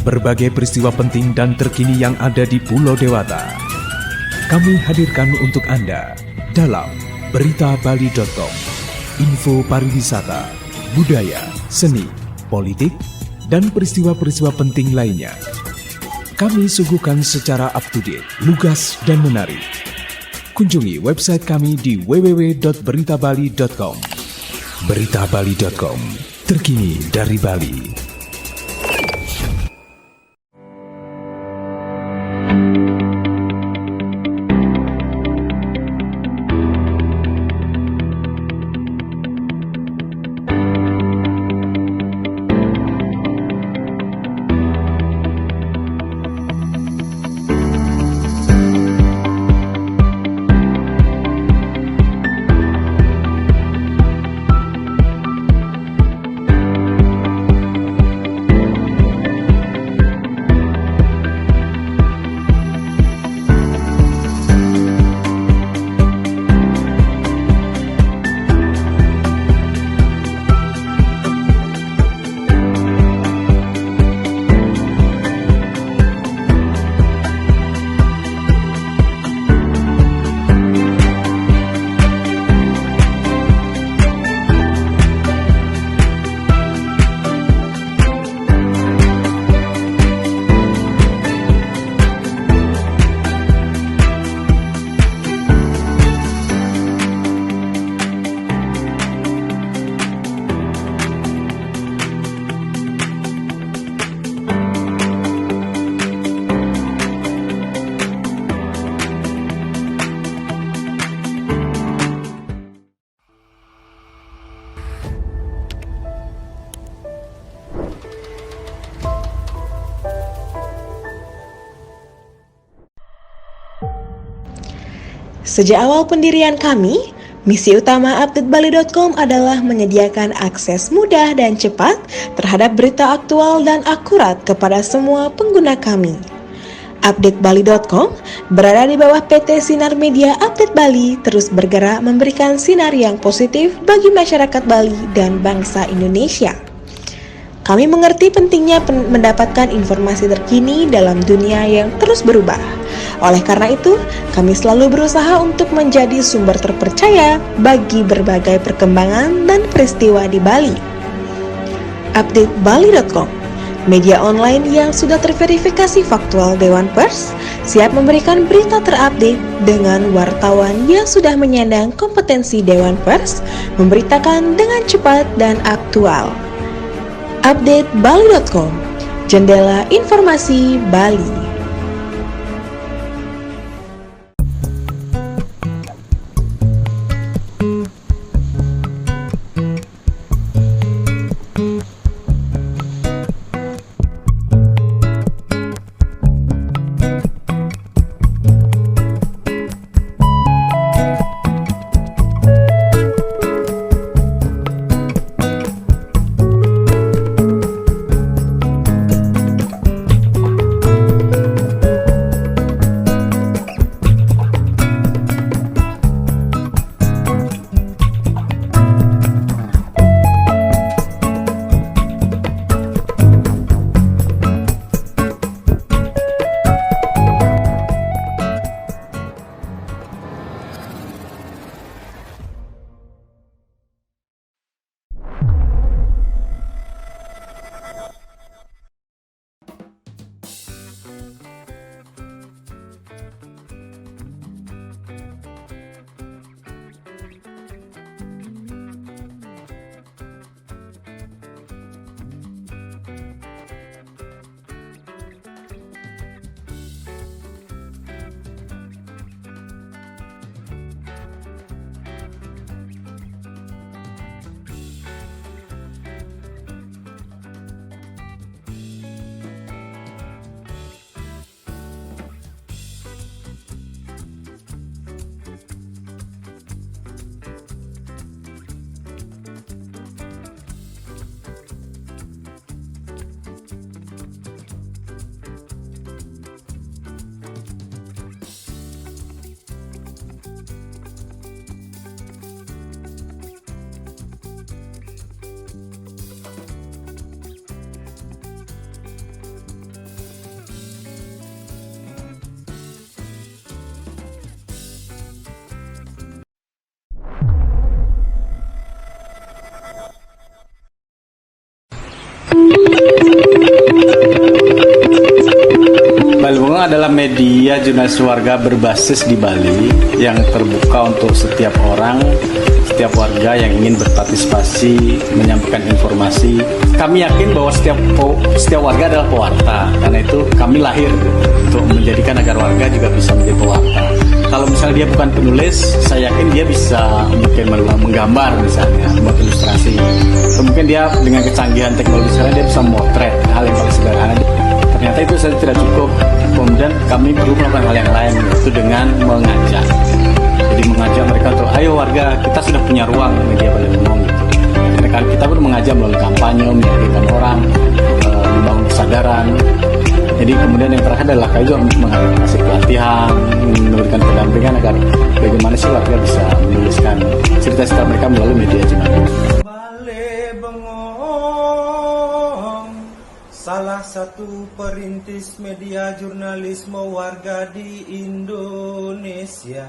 berbagai peristiwa penting dan terkini yang ada di Pulau Dewata. Kami hadirkan untuk Anda dalam beritabali.com. Info pariwisata, budaya, seni, politik, dan peristiwa-peristiwa penting lainnya. Kami suguhkan secara up-to-date, lugas, dan menarik. Kunjungi website kami di www.beritabali.com. Beritabali.com, terkini dari Bali. Sejak awal pendirian kami, misi utama updatebali.com adalah menyediakan akses mudah dan cepat terhadap berita aktual dan akurat kepada semua pengguna kami. Updatebali.com berada di bawah PT Sinar Media Update Bali, terus bergerak memberikan sinar yang positif bagi masyarakat Bali dan bangsa Indonesia. Kami mengerti pentingnya mendapatkan informasi terkini dalam dunia yang terus berubah. Oleh karena itu, kami selalu berusaha untuk menjadi sumber terpercaya bagi berbagai perkembangan dan peristiwa di Bali. Updatebali.com, media online yang sudah terverifikasi faktual Dewan Pers, siap memberikan berita terupdate dengan wartawan yang sudah menyandang kompetensi Dewan Pers, memberitakan dengan cepat dan aktual. Updatebali.com, jendela informasi Bali. Bali Bengong adalah media jurnalis warga berbasis di Bali yang terbuka untuk setiap orang, setiap warga yang ingin berpartisipasi, menyampaikan informasi. Kami yakin bahwa setiap warga adalah pewarta, karena itu kami lahir untuk menjadikan agar warga juga bisa menjadi pewarta. Kalau misalnya dia bukan penulis, saya yakin dia bisa mungkin menggambar misalnya, membuat ilustrasi. Atau mungkin dia dengan kecanggihan teknologi sekarang dia bisa memotret hal yang paling sederhana. Ternyata itu saja tidak cukup. Kemudian kami perlu melakukan hal yang lain, yaitu dengan mengajak. Jadi mengajak mereka untuk, ayo warga, kita sudah punya ruang media Bali Bengong gitu. Karena kita pun mengajak melalui kampanye, meyakinkan orang, membangun kesadaran. Jadi kemudian yang terakhir adalah kami juga mengasih pelatihan, memberikan pendampingan agar bagaimana sih warga bisa menuliskan cerita-cerita mereka melalui media jurnalis. Bali Bengong, salah satu perintis media jurnalisme warga di Indonesia.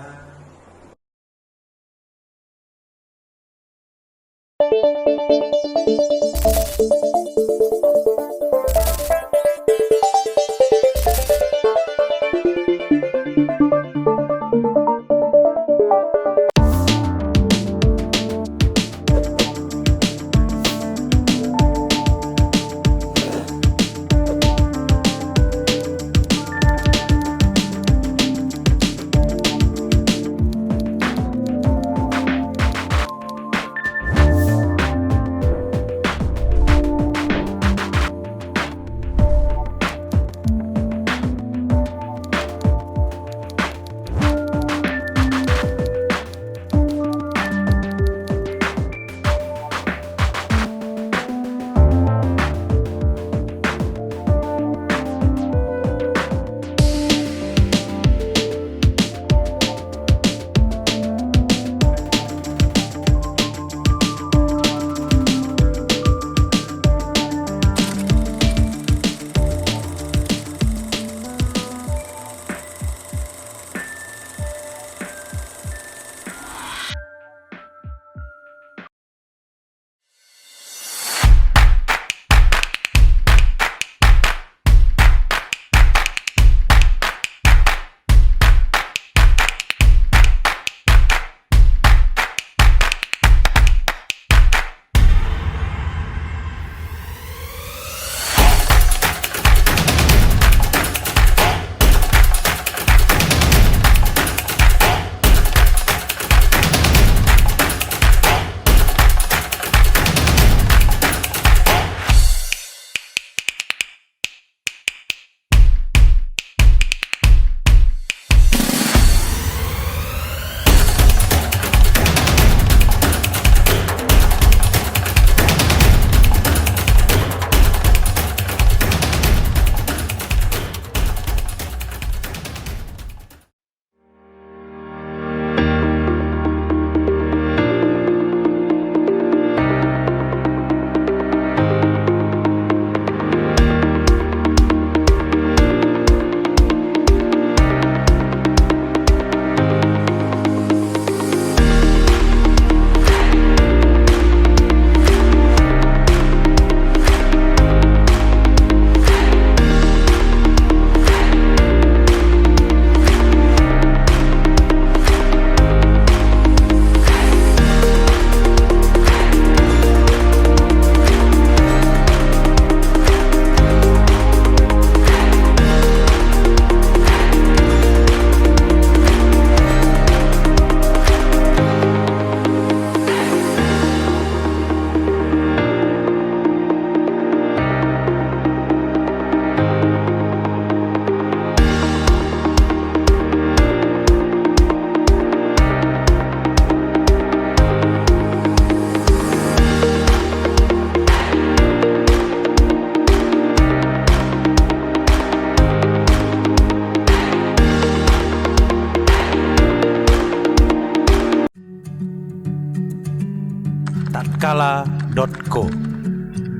tatkala.co.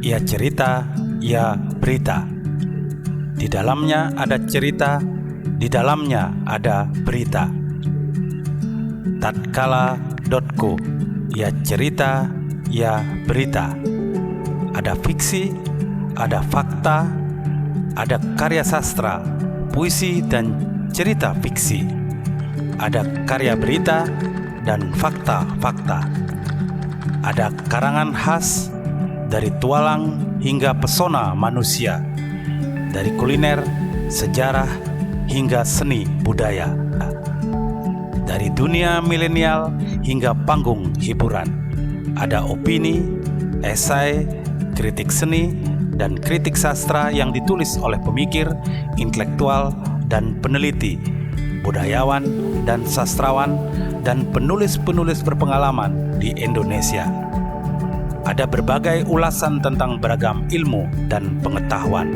Ia cerita, ia berita. Di dalamnya ada cerita, di dalamnya ada berita. Tatkala.co. Ia cerita, ia berita. Ada fiksi, ada fakta, ada karya sastra, puisi dan cerita fiksi, ada karya berita dan fakta-fakta, ada karangan khas dari tualang hingga pesona manusia, dari kuliner, sejarah hingga seni budaya, dari dunia milenial hingga panggung hiburan. Ada opini, esai, kritik seni, dan kritik sastra yang ditulis oleh pemikir, intelektual, dan peneliti, budayawan, dan sastrawan, dan penulis-penulis berpengalaman di Indonesia. Ada berbagai ulasan tentang beragam ilmu dan pengetahuan,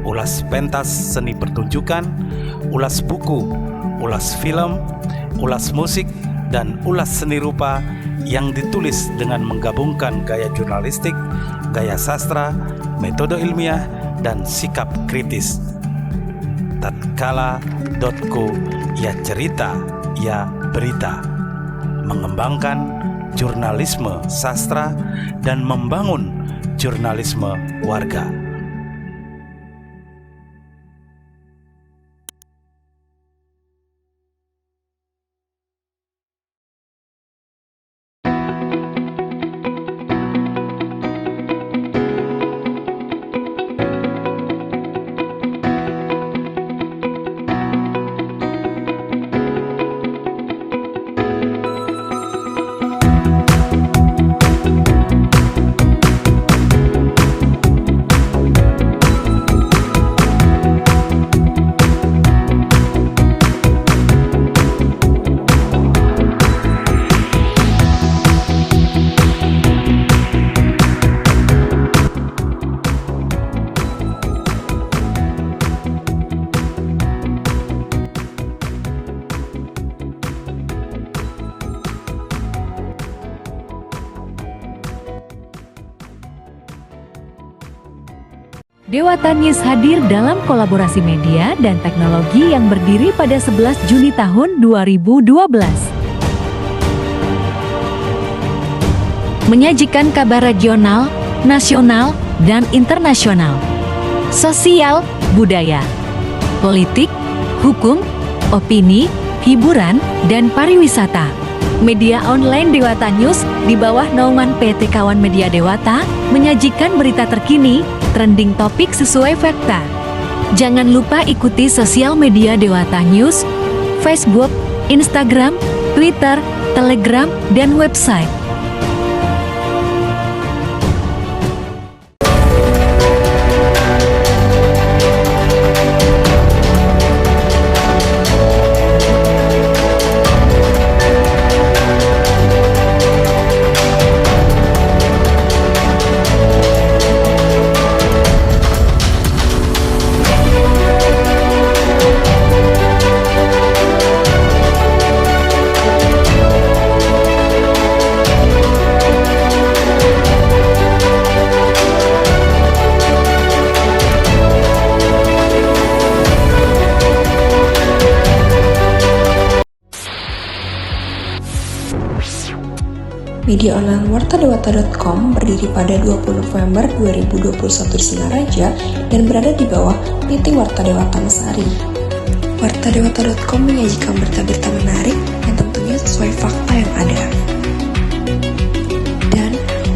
ulas pentas seni pertunjukan, ulas buku, ulas film, ulas musik, dan ulas seni rupa yang ditulis dengan menggabungkan gaya jurnalistik, gaya sastra, metode ilmiah, dan sikap kritis. Tatkala.co, ya cerita, ya berita, mengembangkan jurnalisme sastra dan membangun jurnalisme warga. Dewata News hadir dalam kolaborasi media dan teknologi yang berdiri pada 11 Juni tahun 2012. Menyajikan kabar regional, nasional, dan internasional, sosial, budaya, politik, hukum, opini, hiburan, dan pariwisata. Media online Dewata News di bawah naungan PT Kawan Media Dewata menyajikan berita terkini, trending topik sesuai fakta. Jangan lupa ikuti sosial media Dewata News, Facebook, Instagram, Twitter, Telegram, dan website. Media online wartadewata.com berdiri pada 20 November 2021 di Singaraja dan berada di bawah PT Warta Dewata Lestari. Wartadewata.com menyajikan berita-berita menarik yang tentunya sesuai fakta yang ada. Dan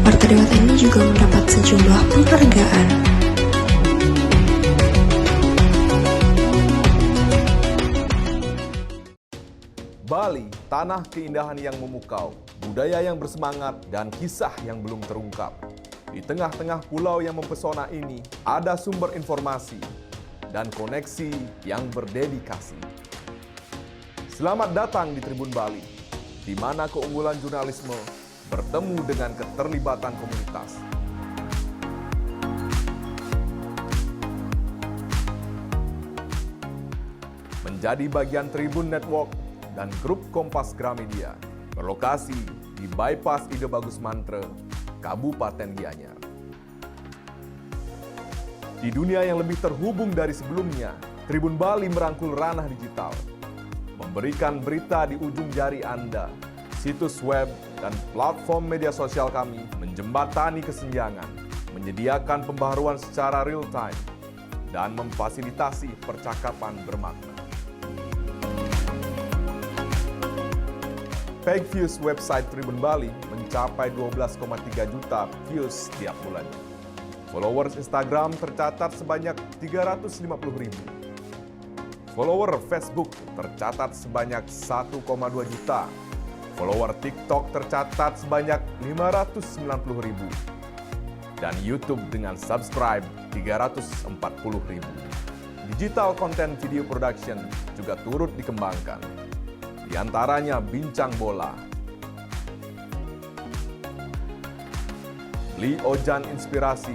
Warta Dewata ini juga mendapat sejumlah penghargaan. Bali, tanah keindahan yang memukau, budaya yang bersemangat, dan kisah yang belum terungkap. Di tengah-tengah pulau yang mempesona ini, ada sumber informasi dan koneksi yang berdedikasi. Selamat datang di Tribun Bali, di mana keunggulan jurnalisme bertemu dengan keterlibatan komunitas. Menjadi bagian Tribun Network dan grup Kompas Gramedia, berlokasi di Bypass Ide Bagus Mantre, Kabupaten Gianyar. Di dunia yang lebih terhubung dari sebelumnya, Tribun Bali merangkul ranah digital, memberikan berita di ujung jari Anda. Situs web dan platform media sosial kami menjembatani kesenjangan, menyediakan pembaharuan secara real time, dan memfasilitasi percakapan bermakna. Page views website Tribun Bali mencapai 12,3 juta views setiap bulannya. Followers Instagram tercatat sebanyak 350.000. Follower Facebook tercatat sebanyak 1,2 juta. Follower TikTok tercatat sebanyak 590.000. Dan YouTube dengan subscribe 340.000. Digital content video production juga turut dikembangkan. Di antaranya Bincang Bola, Beli Ojan Inspirasi,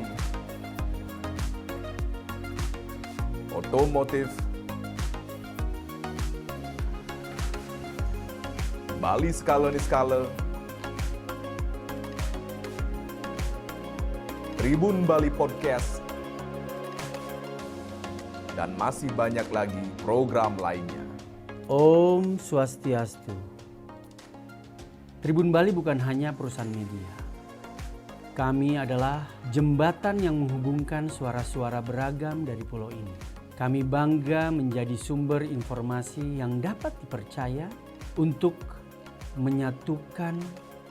Otomotif, Bali Skala Niskala, Tribun Bali Podcast, dan masih banyak lagi program lainnya. Om Swastiastu. Tribun Bali bukan hanya perusahaan media. Kami adalah jembatan yang menghubungkan suara-suara beragam dari pulau ini. Kami bangga menjadi sumber informasi yang dapat dipercaya untuk menyatukan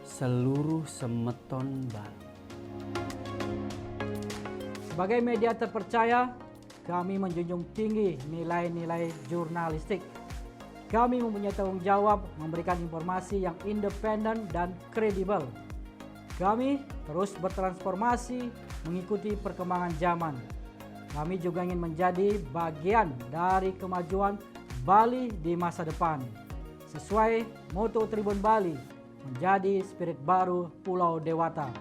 seluruh semeton Bali. Sebagai media terpercaya, kami menjunjung tinggi nilai-nilai jurnalistik. Kami mempunyai tanggung jawab memberikan informasi yang independen dan kredibel. Kami terus bertransformasi mengikuti perkembangan zaman. Kami juga ingin menjadi bagian dari kemajuan Bali di masa depan. Sesuai moto Tribun Bali, menjadi spirit baru Pulau Dewata.